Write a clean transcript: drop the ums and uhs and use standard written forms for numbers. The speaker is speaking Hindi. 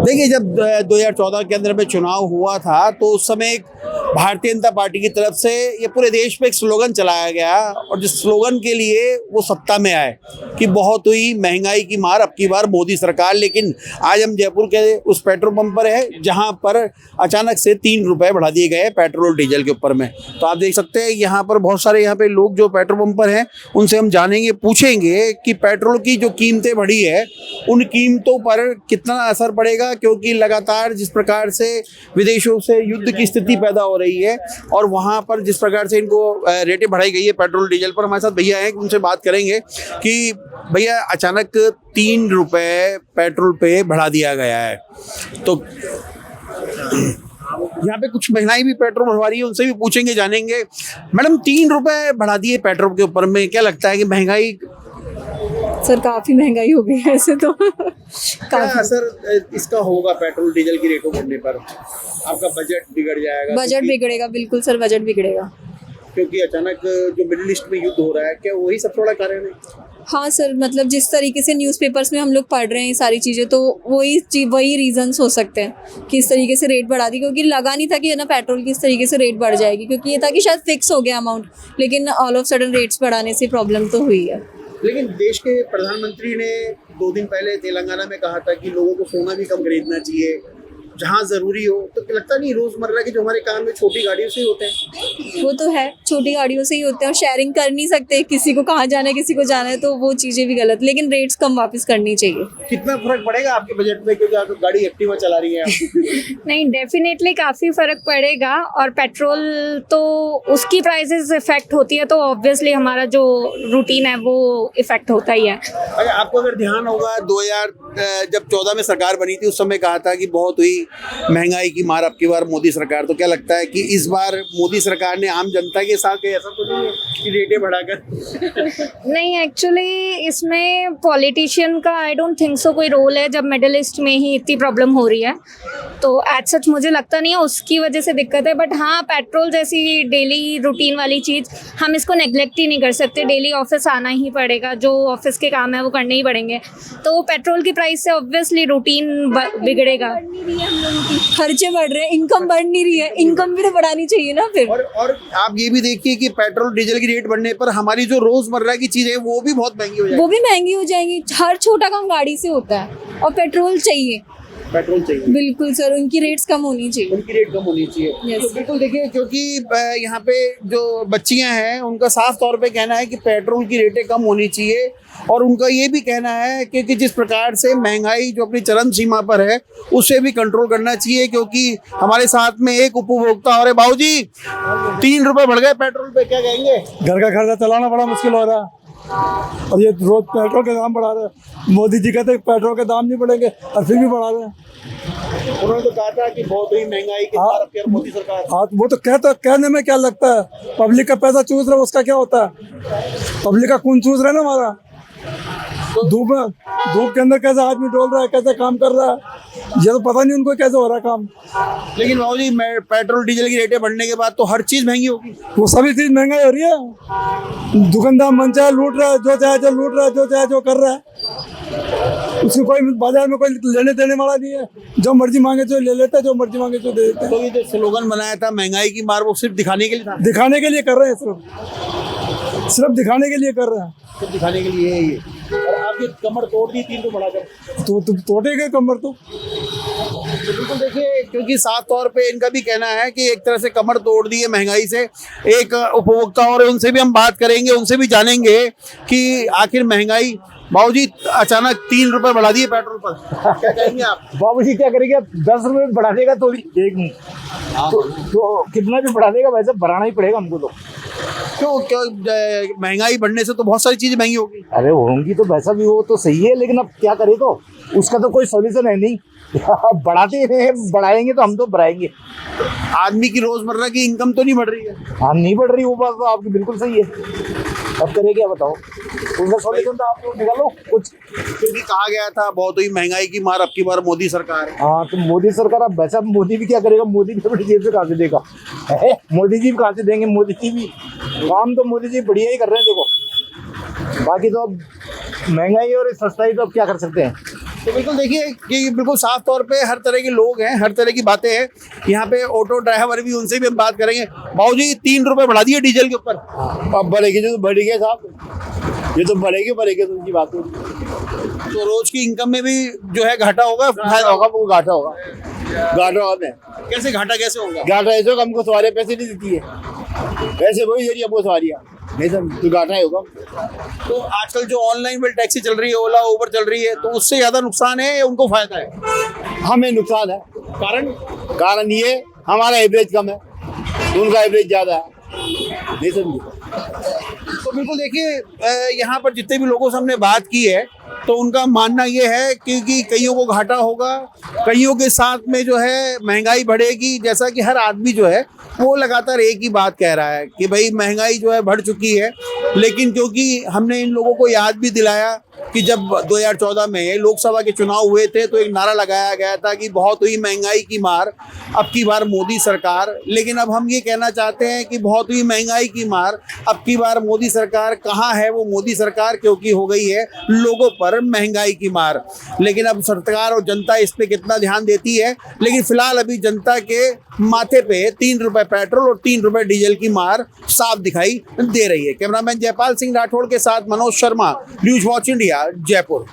देखिए, जब 2014 के अंदर में चुनाव हुआ था तो उस समय एक भारतीय जनता पार्टी की तरफ से ये पूरे देश में एक स्लोगन चलाया गया और जिस स्लोगन के लिए वो सत्ता में आए कि बहुत हुई महंगाई की मार, अब की बार मोदी सरकार। लेकिन आज हम जयपुर के उस पेट्रोल पंप पर है जहां पर अचानक से 3 रुपए बढ़ा दिए गए पेट्रोल डीजल के ऊपर में। तो आप देख सकते हैं यहाँ पर बहुत सारे यहाँ पे लोग जो पेट्रोल पंप पर हैं उनसे हम जानेंगे, पूछेंगे कि पेट्रोल की जो कीमतें बढ़ी है उन कीमतों पर कितना असर पड़ेगा, क्योंकि लगातार जिस प्रकार से विदेशों से युद्ध की स्थिति पैदा हो रही है और वहाँ पर जिस प्रकार से इनको रेटें बढ़ाई गई है पेट्रोल डीजल पर। हमारे साथ भैया हैं, उनसे बात करेंगे कि भैया अचानक 3 रुपए पेट्रोल पे बढ़ा दिया गया है। तो यहाँ पे कुछ महिलाएं भी पेट्रोल भरवा रही है, उनसे भी पूछेंगे, जानेंगे। मैडम, 3 रुपए बढ़ा दिए पेट्रोल के ऊपर में, क्या लगता है कि महंगाई? सर काफी महंगाई हो गई है ऐसे तो। क्या असर इसका होगा पेट्रोल डीजल की रेटों बढ़ने पर? आपका बजट बिगड़ जाएगा? बजट बिगड़ेगा, बिल्कुल सर, बजट बिगड़ेगा। क्योंकि अचानक जो मिडिल ईस्ट में युद्ध हो रहा है, क्या वही सबसे बड़ा कारण है? हाँ सर, मतलब जिस तरीके से न्यूज़पेपर्स में हम लोग पढ़ रहे हैं ये सारी चीज़ें, तो वही रीजंस हो सकते हैं कि इस तरीके से रेट बढ़ा दी। क्योंकि लगा नहीं था कि है ना पेट्रोल की इस तरीके से रेट बढ़ जाएगी, क्योंकि ये था कि शायद फिक्स हो गया अमाउंट, लेकिन ऑल ऑफ सडन रेट्स बढ़ाने से प्रॉब्लम तो हुई है। लेकिन देश के प्रधानमंत्री ने 2 दिन पहले तेलंगाना में कहा था कि लोगों को सोना भी कम खरीदना चाहिए जहाँ जरूरी हो। तो लगता नहीं रोजमर्रा के जो हमारे काम में छोटी गाड़ियों से ही होते हैं? वो तो है, छोटी गाड़ियों से ही होते हैं और शेयरिंग कर नहीं सकते, किसी को कहाँ जाना है किसी को जाना है, तो वो चीज़ें भी गलत। लेकिन रेट्स कम वापस करनी चाहिए। कितना फर्क पड़ेगा आपके बजट में, क्योंकि आप गाड़ी एक्टिवा चला रही है? नहीं, डेफिनेटली काफ़ी फ़र्क पड़ेगा। और पेट्रोल तो उसकी प्राइसेस इफेक्ट होती है, तो ऑब्वियसली हमारा जो रूटीन है वो इफेक्ट होता ही है। आपको अगर ध्यान होगा 2014 में सरकार बनी थी, उस समय कहा था कि बहुत हुई महंगाई की मार, अब की बार मोदी सरकार। तो क्या लगता है कि इस बार मोदी सरकार ने आम जनता के साथ ऐसा तो नहीं है कि रेटें बढ़ाकर? नहीं, एक्चुअली इसमें पॉलिटिशियन का आई डोंट थिंक सो कोई रोल है, जब मिडिल ईस्ट में ही इतनी प्रॉब्लम हो रही है। तो एज सच मुझे लगता नहीं है उसकी वजह से दिक्कत है। बट हाँ, पेट्रोल जैसी डेली रूटीन वाली चीज़ हम इसको नेग्लेक्ट ही नहीं कर सकते। डेली ऑफिस आना ही पड़ेगा, जो ऑफिस के काम है वो करने ही पड़ेंगे। तो पेट्रोल की प्राइस से ऑब्वियसली रूटीन बिगड़ेगा। खर्चे बढ़ रहे हैं, इनकम बढ़ नहीं रही है, इनकम भी तो बढ़ानी चाहिए ना फिर। और आप ये भी देखिए कि पेट्रोल डीजल की रेट बढ़ने पर हमारी जो रोजमर्रा की चीजें वो भी बहुत महंगी हो जाएगी। वो भी महंगी हो जाएंगी। हर छोटा काम गाड़ी से होता है और पेट्रोल चाहिए। बिल्कुल सर, उनकी रेट्स कम होनी चाहिए। उनकी रेट कम होनी चाहिए। Yes. तो बिल्कुल देखिए, क्योंकि यहाँ पे जो बच्चियां हैं उनका साफ तौर पे कहना है कि पेट्रोल की रेटें कम होनी चाहिए। और उनका ये भी कहना है कि जिस प्रकार से महंगाई जो अपनी चरम सीमा पर है उसे भी कंट्रोल करना चाहिए। क्योंकि हमारे साथ में एक उपभोक्ता और बाबूजी 3 रुपए बढ़ गए पेट्रोल पे, क्या कहेंगे? घर का खर्चा चलाना बड़ा मुश्किल हो रहा है और ये रोज पेट्रोल के दाम बढ़ा रहे हैं। मोदी जी कहते हैं पेट्रोल के दाम नहीं बढ़ेंगे और फिर भी बढ़ा रहे हैं। उन्होंने तो कहा था कि बहुत ही महंगाई के बाद अब क्या मोदी सरकार। हाँ, वो तो कहने में क्या लगता है, पब्लिक का पैसा चूस रहा है, उसका क्या होता है? पब्लिक का खून चूस रहा है ना हमारा। धूप के अंदर कैसे आदमी डोल रहा है, कैसे काम कर रहा है, ये तो पता नहीं उनको कैसे हो रहा है काम। लेकिन बाबूजी पेट्रोल डीजल की रेटें बढ़ने के बाद तो हर चीज महंगी होगी। वो सभी चीज महंगाई हो रही है। दुकानदार मन चाहे लूट रहा है, जो चाहे जो लूट रहा है, जो चाहे जो कर रहा है। उसको कोई बाजार में कोई लेने देने वाला नहीं है। जो मर्जी मांगे जो ले लेता है, जो मर्जी मांगे जो दे देता है। तो ये जो स्लोगन बनाया था महंगाई की मार, वो सिर्फ दिखाने के लिए था? दिखाने के लिए कर रहे हैं, सिर्फ दिखाने के लिए कर रहे हैं। सिर्फ दिखाने के लिए है ये। और आपकी कमर तोड़ दी 3 रुपए बढ़ाकर। तो तोड़ेगा कमर तो बिल्कुल देखिए, क्योंकि साफ तौर पे इनका भी कहना है कि एक तरह से कमर तोड़ दी है महंगाई से। एक उपभोक्ता और उनसे भी हम बात करेंगे, उनसे भी जानेंगे कि आखिर महंगाई। बाबूजी अचानक 3 रुपए बढ़ा दिए पेट्रोल पर, क्या कहेंगे आप? बाबूजी क्या करेंगे, 10 रुपए बढ़ा देगा तो एक तो कितना भी बढ़ा देगा, वैसे बढ़ाना ही पड़ेगा हमको तो। क्यों महंगाई बढ़ने से तो बहुत सारी चीजें महंगी होगी। अरे होंगी तो वैसा भी हो तो सही है, लेकिन अब क्या करे, तो उसका तो कोई सॉल्यूशन है नहीं। बढ़ाते रहे, बढ़ाएंगे तो हम तो बढ़ाएंगे। आदमी की रोजमर्रा की इनकम तो नहीं बढ़ रही है। हाँ, नहीं बढ़ रही, वो बात तो आपकी बिल्कुल सही है। अब करे क्या बताओ, उसका सॉल्यूशन तो आप लोग निकालो कुछ। क्योंकि कहा गया था बहुत ही महंगाई की मार, अब की बार मोदी सरकार। हाँ, तो मोदी सरकार, अब वैसा मोदी भी क्या करेगा, मोदी भी अपनी जेब से कहाँ से देगा? मोदी जी भी कहाँ से देंगे? मोदी जी भी काम तो मोदी जी बढ़िया ही कर रहे हैं। देखो बाकी तो अब महंगाई और सस्ताई तो अब क्या कर सकते हैं। तो बिल्कुल देखिए कि बिल्कुल साफ तौर पे हर तरह के लोग हैं, हर तरह की बातें हैं। यहाँ पे ऑटो ड्राइवर भी, उनसे भी हम बात करेंगे। बाबू जी 3 रुपए बढ़ा दिए डीजल के ऊपर। अब बढ़ेगी तो बढ़ेगी साहब, ये तो बढ़ेगी तो उनकी बात होगी। तो रोज की इनकम में भी जो है घाटा होगा, फायदा होगा, वो घाटा होगा। कैसे घाटा कैसे होगा? घाटा ऐसे होगा, हमको सवारी पैसे नहीं देती है, पैसे वही दे रही है हमको सवारियाँ, नहीं सर तो घाटा ही होगा। तो आजकल जो ऑनलाइन बिल टैक्सी चल रही है, ओला उबर चल रही है, तो उससे ज्यादा नुकसान है या उनको फायदा है? हमें नुकसान है। कारण ये हमारा एवरेज कम है, उनका एवरेज ज़्यादा है, नहीं समझे। तो बिल्कुल देखिए यहाँ पर जितने भी लोगों से हमने बात की है तो उनका मानना ये है कि कईयों को घाटा होगा, कईयों के साथ में जो है महंगाई बढ़ेगी। जैसा कि हर आदमी जो है वो लगातार एक ही बात कह रहा है कि भाई महंगाई जो है बढ़ चुकी है। लेकिन क्योंकि हमने इन लोगों को याद भी दिलाया कि जब 2014 में लोकसभा के चुनाव हुए थे तो एक नारा लगाया गया था कि बहुत हुई महंगाई की मार, अब की बार मोदी सरकार। लेकिन अब हम ये कहना चाहते हैं कि बहुत हुई महंगाई की मार, अब की बार मोदी सरकार कहाँ है वो मोदी सरकार, क्योंकि हो गई है लोगों पर महंगाई की मार। लेकिन अब सरकार और जनता इस पे कितना ध्यान देती है, लेकिन फिलहाल अभी जनता के माथे पे 3 रुपए पेट्रोल और 3 रुपए डीजल की मार साफ दिखाई दे रही है। कैमरामैन जयपाल सिंह राठौड़ के साथ Manoj Sharma, news watch India, Jaipur.